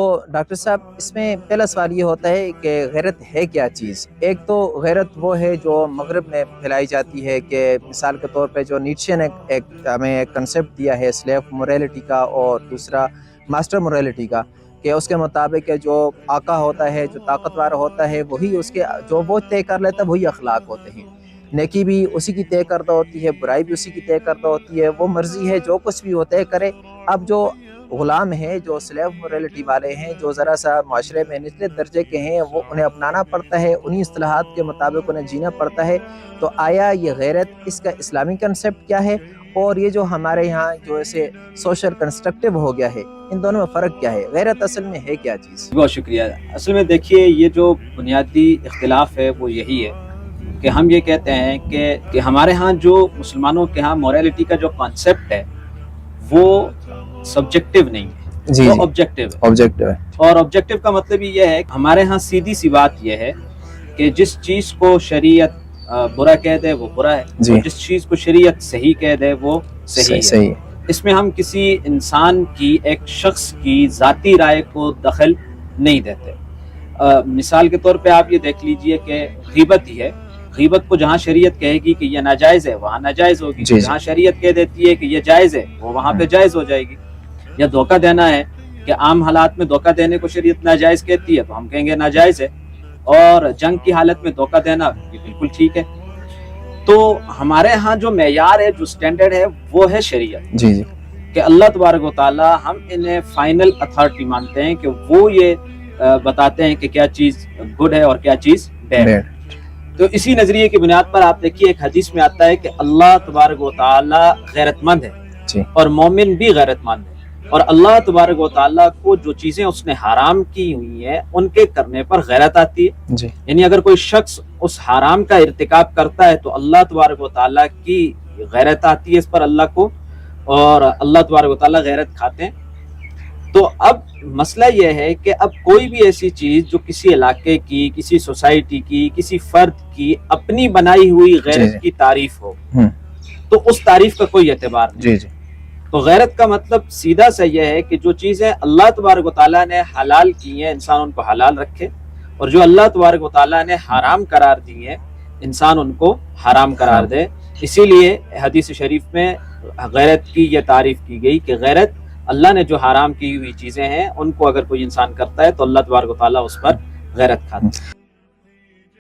تو ڈاکٹر صاحب اس میں پہلا سوال یہ ہوتا ہے کہ غیرت ہے کیا چیز؟ ایک تو غیرت وہ ہے جو مغرب میں پھیلائی جاتی ہے کہ مثال کے طور پہ جو نیٹشے نے ہمیں ایک کنسیپٹ دیا ہے سلیو موریلٹی کا، اور دوسرا ماسٹر موریلٹی کا، کہ اس کے مطابق جو آقا ہوتا ہے، جو طاقتور ہوتا ہے، وہی اس کے جو وہ طے کر لیتا ہے وہی اخلاق ہوتے ہیں۔ نیکی بھی اسی کی طے کردہ ہوتی ہے، برائی بھی اسی کی طے کردہ ہوتی ہے، وہ مرضی ہے جو کچھ بھی وہ طے کرے۔ اب جو غلام ہیں، جو سلیو موریلٹی والے ہیں، جو ذرا سا معاشرے میں نچلے درجے کے ہیں، وہ انہیں اپنانا پڑتا ہے، انہی اصطلاحات کے مطابق انہیں جینا پڑتا ہے۔ تو آیا یہ غیرت، اس کا اسلامی کنسیپٹ کیا ہے، اور یہ جو ہمارے یہاں جو ایسے سوشل کنسٹرکٹیو ہو گیا ہے، ان دونوں میں فرق کیا ہے؟ غیرت اصل میں ہے کیا چیز؟ بہت شکریہ۔ اصل میں دیکھیے، یہ جو بنیادی اختلاف ہے وہ یہی ہے کہ ہم یہ کہتے ہیں کہ ہمارے ہاں جو مسلمانوں کے ہاں موریلٹی کا جو کانسیپٹ ہے وہ سبجیکٹیو نہیں ہے، وہ آبجیکٹیو ہے۔ اور آبجیکٹیو کا مطلب یہ ہے کہ ہمارے ہاں سیدھی سی بات یہ ہے کہ جس چیز کو شریعت برا کہہ دے وہ برا ہے، اور جس چیز کو شریعت صحیح کہہ دے وہ صحیح ہے۔ اس میں ہم کسی انسان کی، ایک شخص کی ذاتی رائے کو دخل نہیں دیتے۔ مثال کے طور پہ آپ یہ دیکھ لیجئے کہ غیبت ہی ہے، غیبت کو جہاں شریعت کہے گی کہ یہ ناجائز ہے وہاں ناجائز ہوگی، جہاں شریعت کہہ دیتی ہے کہ یہ جائز ہے وہ وہاں پہ جائز ہو جائے گی۔ یا دھوکہ دینا ہے کہ عام حالات میں دھوکہ دینے کو شریعت ناجائز کہتی ہے تو ہم کہیں گے ناجائز ہے، اور جنگ کی حالت میں دھوکہ دینا یہ بالکل ٹھیک ہے۔ تو ہمارے ہاں جو معیار ہے، جو سٹینڈرڈ ہے، وہ ہے شریعت، کہ اللہ تبارک و تعالی ہم انہیں فائنل اتھارٹی مانتے ہیں کہ وہ یہ بتاتے ہیں کہ کیا چیز گڈ ہے اور کیا چیز بیڈ ہے۔ تو اسی نظریے کی بنیاد پر آپ دیکھیے، ایک حدیث میں آتا ہے کہ اللہ تبارک و تعالی غیرت مند ہے اور مومن بھی غیرت مند ہے، اور اللہ تبارک و تعالیٰ کو جو چیزیں اس نے حرام کی ہوئی ہیں ان کے کرنے پر غیرت آتی ہے۔ یعنی اگر کوئی شخص اس حرام کا ارتکاب کرتا ہے تو اللہ تبارک و تعالیٰ کی غیرت آتی ہے اس پر، اللہ کو، اور اللہ تبارک و تعالیٰ غیرت کھاتے ہیں۔ تو اب مسئلہ یہ ہے کہ اب کوئی بھی ایسی چیز جو کسی علاقے کی، کسی سوسائٹی کی، کسی فرد کی اپنی بنائی ہوئی غیرت کی تعریف ہو تو اس تعریف کا کوئی اعتبار نہیں۔ تو غیرت کا مطلب سیدھا سا یہ ہے کہ جو چیزیں اللہ تبارک و تعالیٰ نے حلال کی ہیں انسان ان کو حلال رکھے، اور جو اللہ تبارک و تعالیٰ نے حرام قرار دی ہیں انسان ان کو حرام قرار دے۔ اسی لیے حدیث شریف میں غیرت کی یہ تعریف کی گئی کہ غیرت اللہ نے جو حرام کی ہوئی چیزیں ہیں ان کو اگر کوئی انسان کرتا ہے تو اللہ تبارک و تعالیٰ اس پر غیرت کھاتا ہے۔